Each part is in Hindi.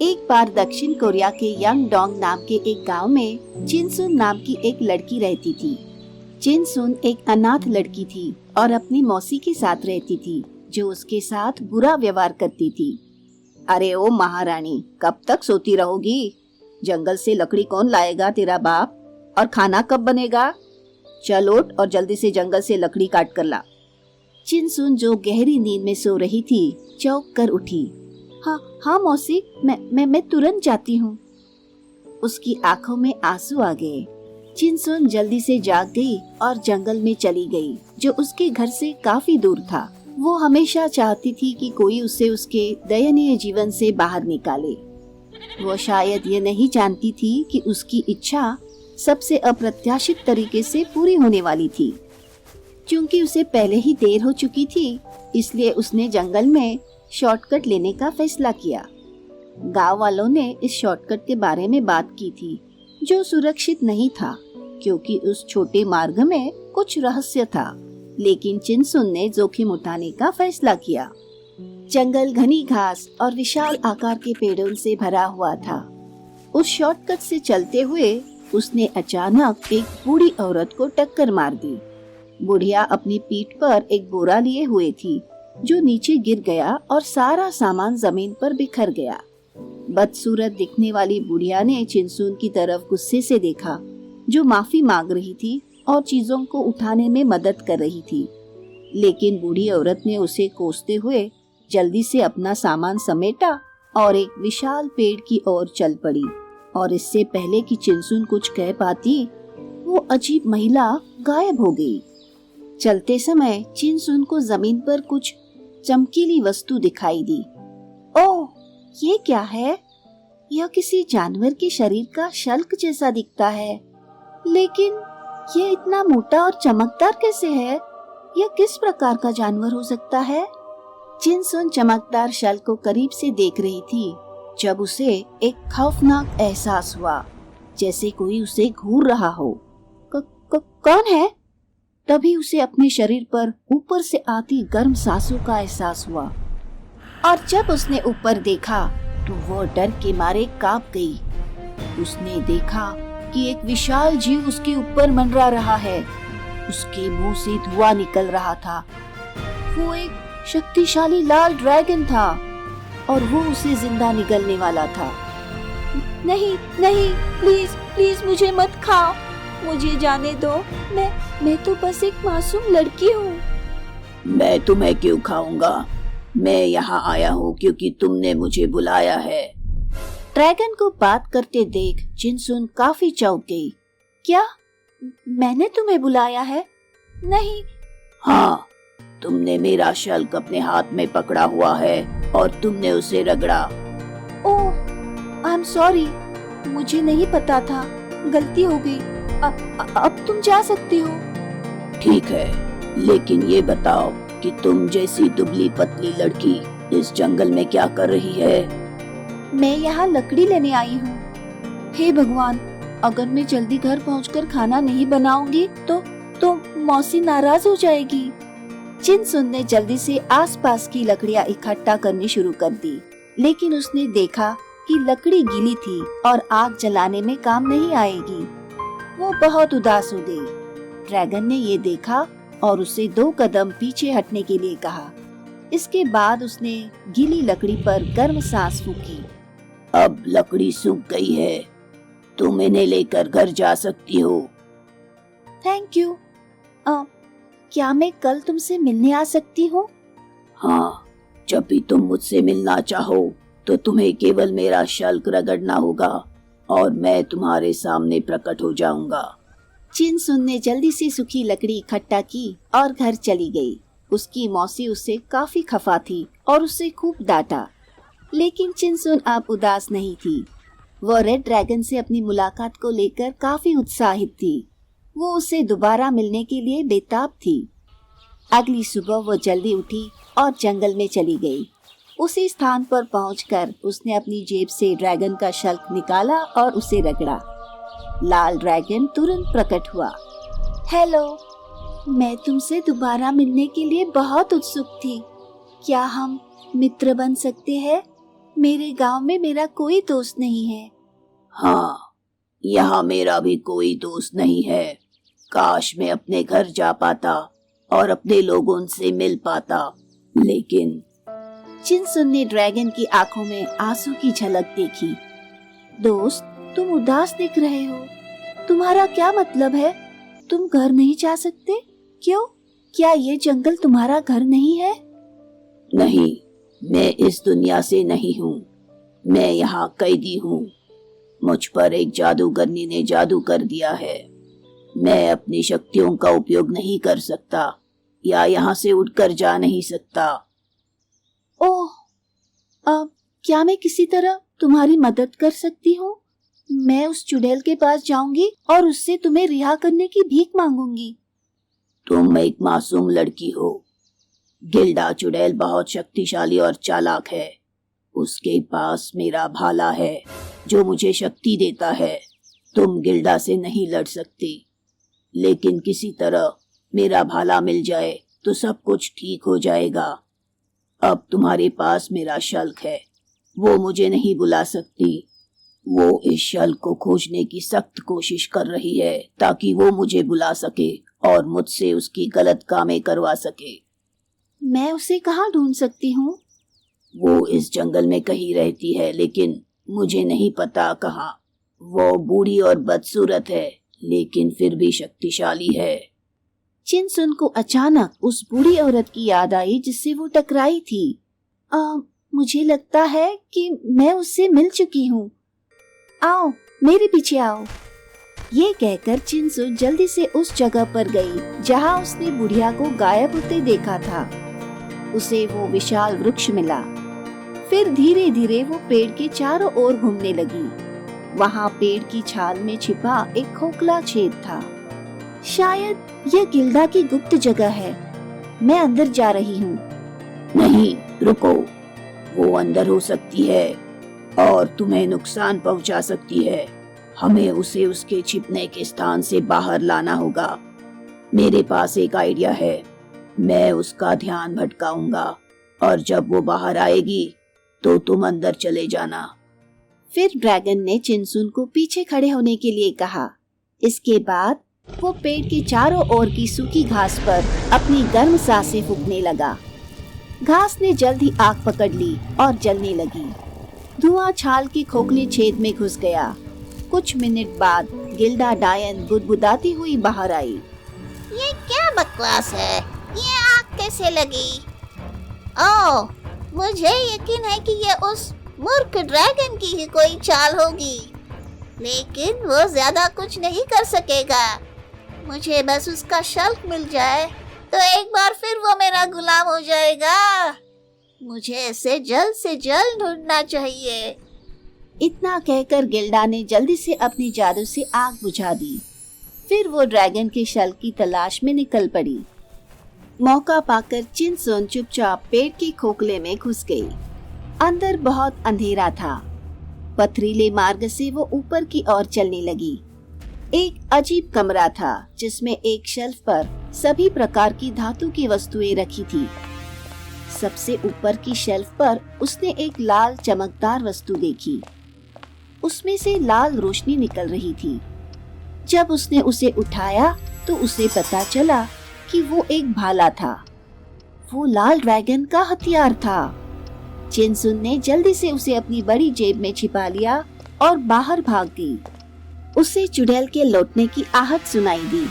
एक बार दक्षिण कोरिया के यंगडोंग नाम के एक गांव में चिनसुन नाम की एक लड़की रहती थी। चिनसुन एक अनाथ लड़की थी और अपनी मौसी के साथ रहती थी, जो उसके साथ बुरा व्यवहार करती थी। अरे ओ महारानी, कब तक सोती रहोगी? जंगल से लकड़ी कौन लाएगा, तेरा बाप? और खाना कब बनेगा? चल उठ और जल्दी से जंगल से लकड़ी काट कर ला। चिनसुन, जो गहरी नींद में सो रही थी, चौंक कर उठी। हाँ मौसी, मैं तुरंत जाती हूँ। उसकी आंखों में आंसू आ गए। चिनसुन जल्दी से जाग गई और जंगल में चली गई, जो उसके घर से काफी दूर था। वो हमेशा चाहती थी कि कोई उसे उसके दयनीय जीवन से बाहर निकाले। वो शायद ये नहीं जानती थी कि उसकी इच्छा सबसे अप्रत्याशित तरीके से पूरी होने वाली थी। क्योंकि उसे पहले ही देर हो चुकी थी, इसलिए उसने जंगल में शॉर्टकट लेने का फैसला किया। गांव वालों ने इस शॉर्टकट के बारे में बात की थी, जो सुरक्षित नहीं था क्योंकि उस छोटे मार्ग में कुछ रहस्य था। लेकिन चिनसुन ने जोखिम उठाने का फैसला किया। जंगल घनी घास और विशाल आकार के पेड़ों से भरा हुआ था। उस शॉर्टकट से चलते हुए उसने अचानक एक बूढ़ी औरत को टक्कर मार दी। बुढ़िया अपनी पीठ पर एक बोरा लिए हुए थी, जो नीचे गिर गया और सारा सामान जमीन पर बिखर गया। बदसूरत दिखने वाली बुढ़िया ने चिनसुन की तरफ गुस्से से देखा, जो माफी मांग रही थी और चीजों को उठाने में मदद कर रही थी। लेकिन बूढ़ी औरत ने उसे कोसते हुए जल्दी से अपना सामान समेटा और एक विशाल पेड़ की ओर चल पड़ी। और इससे पहले कि चिनसुन कुछ कह पाती, वो अजीब महिला गायब हो गई। चलते समय चिनसुन को जमीन पर कुछ चमकीली वस्तु दिखाई दी। ओह, ये क्या है? यह किसी जानवर के शरीर का शल्क जैसा दिखता है, लेकिन ये इतना मोटा और चमकदार कैसे है? यह किस प्रकार का जानवर हो सकता है? चिनसुन चमकदार शल्क को करीब से देख रही थी जब उसे एक खौफनाक एहसास हुआ, जैसे कोई उसे घूर रहा हो। कौन है? तभी उसे अपने शरीर पर ऊपर से आती गर्म सांसों का एहसास हुआ, और जब उसने ऊपर देखा तो वो डर के मारे कांप गई। उसने देखा कि एक विशाल जीव उसके ऊपर मंडरा रहा है। उसके मुंह से धुआं निकल रहा था। वो एक शक्तिशाली लाल ड्रैगन था और वो उसे जिंदा निगलने वाला था। नहीं, प्लीज प्लीज मुझे मत खाओ, मुझे जाने दो। मैं तो बस एक मासूम लड़की हूँ। मैं तुम्हें क्यों खाऊंगा? मैं यहाँ आया हूँ क्योंकि तुमने मुझे बुलाया है। ड्रैगन को बात करते देख चिनसुन काफी चौंक गई। क्या मैंने तुम्हें बुलाया है? नहीं। हाँ, तुमने मेरा शल्क अपने हाथ में पकड़ा हुआ है और तुमने उसे रगड़ा। ओह, आई एम सॉरी, मुझे नहीं पता था, गलती हो गई। अब तुम जा सकती हो। ठीक है, लेकिन ये बताओ कि तुम जैसी दुबली पतली लड़की इस जंगल में क्या कर रही है? मैं यहाँ लकड़ी लेने आई हूँ। हे भगवान, अगर मैं जल्दी घर पहुँचकर खाना नहीं बनाऊंगी तो मौसी नाराज हो जाएगी। चिनसुन ने जल्दी से आसपास की लकड़ियाँ इकट्ठा करनी शुरू कर दी, लेकिन उसने देखा कि लकड़ी गीली थी और आग जलाने में काम नहीं आएगी। वो बहुत उदास हो गई। ड्रैगन ने ये देखा और उसे 2 कदम पीछे हटने के लिए कहा। इसके बाद उसने गीली लकड़ी पर गर्म सांस फूंकी। अब लकड़ी सूख गई है, तुम इन्हें लेकर घर जा सकती हो। Thank you. क्या मैं कल तुमसे मिलने आ सकती हूँ? हाँ, जब भी तुम मुझसे मिलना चाहो तो तुम्हें केवल मेरा शल्क रगड़ना होगा और मैं तुम्हारे सामने प्रकट हो जाऊंगा। चिनसुन ने जल्दी से सूखी लकड़ी इकट्ठा की और घर चली गई। उसकी मौसी उससे काफी खफा थी और उसे खूब डांटा, लेकिन चिनसुन अब उदास नहीं थी। वो रेड ड्रैगन से अपनी मुलाकात को लेकर काफी उत्साहित थी। वो उसे दोबारा मिलने के लिए बेताब थी। अगली सुबह वो जल्दी उठी और जंगल में चली गई। उसी स्थान पर पहुंचकर उसने अपनी जेब से ड्रैगन का शल्क निकाला और उसे रगड़ा। लाल ड्रैगन तुरंत प्रकट हुआ। हेलो, मैं तुमसे दोबारा मिलने के लिए बहुत उत्सुक थी। क्या हम मित्र बन सकते हैं? मेरे गांव में मेरा कोई दोस्त नहीं है। हाँ, यहाँ मेरा भी कोई दोस्त नहीं है। काश मैं अपने घर जा पाता और अपने लोगों से मिल पाता, लेकिन चिनसुन ने ड्रैगन की आंखों में आंसू की झलक देखी। दोस्त, तुम उदास दिख रहे हो। तुम्हारा क्या मतलब है? तुम घर नहीं जा सकते? क्यों? क्या ये जंगल तुम्हारा घर नहीं है? नहीं, मैं इस दुनिया से नहीं हूँ। मैं यहाँ कैदी हूँ। मुझ पर एक जादूगरनी ने जादू कर दिया है। मैं अपनी शक्तियों का उपयोग नहीं कर सकता या यहाँ से उठकर जा नहीं सकता। ओह, अब क्या मैं किसी तरह तुम्हारी मदद कर सकती हूँ? मैं उस चुड़ैल के पास जाऊंगी और उससे तुम्हें रिहा करने की भीख मांगूंगी। तुम एक मासूम लड़की हो। गिल्डा चुड़ैल बहुत शक्तिशाली और चालाक है। उसके पास मेरा भाला है जो मुझे शक्ति देता है। तुम गिल्डा से नहीं लड़ सकती, लेकिन किसी तरह मेरा भाला मिल जाए तो सब कुछ ठीक हो जाएगा। अब तुम्हारे पास मेरा शल्क है, वो मुझे नहीं बुला सकती। वो इस शल्क को खोजने की सख्त कोशिश कर रही है ताकि वो मुझे बुला सके और मुझसे उसकी गलत कामें करवा सके। मैं उसे कहाँ ढूंढ सकती हूँ? वो इस जंगल में कहीं रहती है, लेकिन मुझे नहीं पता कहाँ। वो बूढ़ी और बदसूरत है, लेकिन फिर भी शक्तिशाली है। चिनसुन को अचानक उस बूढ़ी औरत की याद आई जिससे वो टकराई थी। मुझे लगता है कि मैं उससे मिल चुकी हूँ। आओ, मेरे पीछे आओ। ये कहकर चिनसुन जल्दी से उस जगह पर गई जहाँ उसने बुढ़िया को गायब होते देखा था। उसे वो विशाल वृक्ष मिला। फिर धीरे धीरे वो पेड़ के चारों ओर घूमने लगी। वहाँ पेड़ की छाल में छिपा एक खोखला छेद था। शायद यह गिल्डा की गुप्त जगह है। मैं अंदर जा रही हूँ। नहीं, रुको। वो अंदर हो सकती है और तुम्हें नुकसान पहुंचा सकती है। हमें उसे उसके छिपने के स्थान से बाहर लाना होगा। मेरे पास एक आइडिया है। मैं उसका ध्यान भटकाऊंगा और जब वो बाहर आएगी तो तुम अंदर चले जाना। फिर ड्रैगन ने चिनसुन को पीछे खड़े होने के लिए कहा। इसके बाद वो पेड़ के चारों ओर की सूखी घास पर अपनी गर्म सांसें फूंकने लगा। घास ने जल्द ही आग पकड़ ली और जलने लगी। धुआं छाल के खोखले छेद में घुस गया। कुछ मिनट बाद गिल्डा डायन बुदबुदाती हुई बाहर आई। ये क्या बकवास है? ये आग कैसे लगी? ओह, मुझे यकीन है कि ये उस मूर्ख ड्रैगन की ही कोई चाल होगी, लेकिन वो ज्यादा कुछ नहीं कर सकेगा। मुझे बस उसका शल्क मिल जाए तो एक बार फिर वो मेरा गुलाम हो जाएगा। मुझे इसे जल्द से जल्द ढूंढना चाहिए। इतना कहकर गिल्डा ने जल्दी से अपनी जादू से आग बुझा दी। फिर वो ड्रैगन के शल्क की तलाश में निकल पड़ी। मौका पाकर चिनसुन चुपचाप पेड़ के खोखले में घुस गई। अंदर बहुत अंधेरा था। पथरीले मार्ग से वो ऊपर की ओर चलने लगी। एक अजीब कमरा था जिसमें एक शेल्फ पर सभी प्रकार की धातु की वस्तुएं रखी थी। सबसे ऊपर की शेल्फ पर उसने एक लाल चमकदार वस्तु देखी। उसमें से लाल रोशनी निकल रही थी। जब उसने उसे उठाया तो उसे पता चला कि वो एक भाला था। वो लाल ड्रैगन का हथियार था। चिनसुन ने जल्दी से उसे अपनी बड़ी जेब में छिपा लिया और बाहर भाग गई। उसे चुड़ैल के लौटने की आहट सुनाई दी।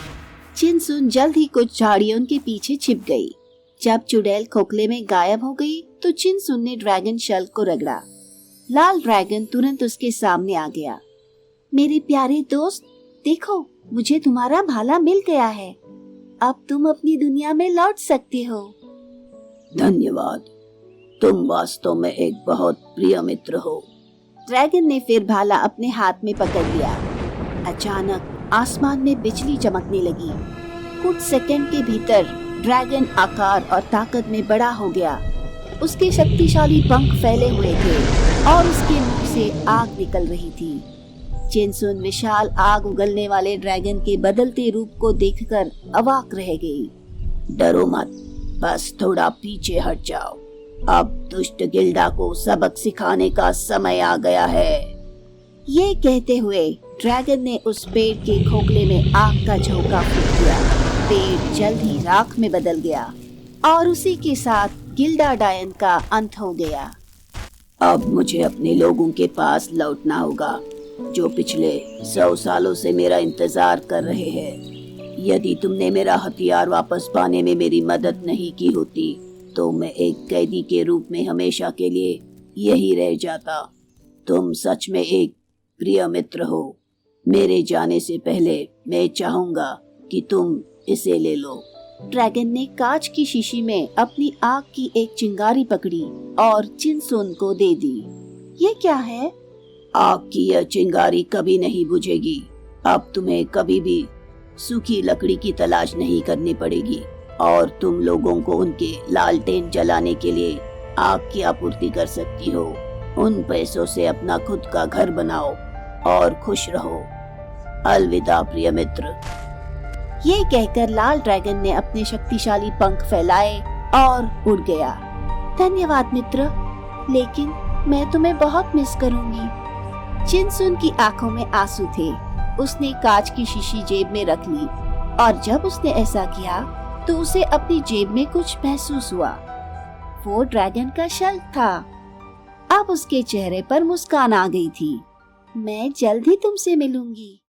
चिनसुन जल्द ही कुछ झाड़ियों के पीछे छिप गई। जब चुड़ैल खोखले में गायब हो गई तो चिनसुन ने ड्रैगन शल्क को रगड़ा। लाल ड्रैगन तुरंत उसके सामने आ गया। मेरे प्यारे दोस्त, देखो, मुझे तुम्हारा भाला मिल गया है। अब तुम अपनी दुनिया में लौट सकते हो। धन्यवाद। तुम वास्तव में एक बहुत प्रिय मित्र हो। ड्रैगन ने फिर भाला अपने हाथ में पकड़ लिया। अचानक आसमान में बिजली चमकने लगी। कुछ सेकंड के भीतर ड्रैगन आकार और ताकत में बड़ा हो गया। उसके शक्तिशाली पंख फैले हुए थे और उसके मुंह से आग निकल रही थी। चिनसुन विशाल आग उगलने वाले ड्रैगन के बदलते रूप को देखकर अवाक रह गई। डरो मत, बस थोड़ा पीछे हट जाओ। अब दुष्ट गिल्डा को सबक सिखाने का समय आ गया है। ये कहते हुए ड्रैगन ने उस पेड़ के खोखले में आग का झोंका फूंक दिया। पेड़ जल्द ही राख में बदल गया और उसी के साथ गिल्डा डायन का अंत हो गया। अब मुझे अपने लोगों के पास लौटना होगा, जो पिछले 100 सालों से मेरा इंतजार कर रहे हैं। यदि तुमने मेरा हथियार वापस पाने में मेरी मदद नहीं की होती तो मैं एक कैदी के रूप में हमेशा के लिए यही रह जाता। तुम सच में एक प्रिय मित्र हो। मेरे जाने से पहले मैं चाहूंगा कि तुम इसे ले लो। ड्रैगन ने कांच की शीशी में अपनी आग की एक चिंगारी पकड़ी और चिनसुन को दे दी। ये क्या है? आग की यह चिंगारी कभी नहीं बुझेगी। अब तुम्हें कभी भी सूखी लकड़ी की तलाश नहीं करनी पड़ेगी और तुम लोगों को उनके लालटेन जलाने के लिए आग की आपूर्ति कर सकती हो। उन पैसों से अपना खुद का घर बनाओ और खुश रहो। अलविदा प्रिय मित्र। ये कहकर लाल ड्रैगन ने अपने शक्तिशाली पंख फैलाए और उड़ गया। धन्यवाद मित्र, लेकिन मैं तुम्हें बहुत मिस करूंगी। चिनसुन की आंखों में आंसू थे। उसने कांच की शीशी जेब में रख ली और जब उसने ऐसा किया तो उसे अपनी जेब में कुछ महसूस हुआ। वो ड्रैगन का शल्क था। अब उसके चेहरे पर मुस्कान आ गई थी। मैं जल्द ही तुमसे मिलूंगी।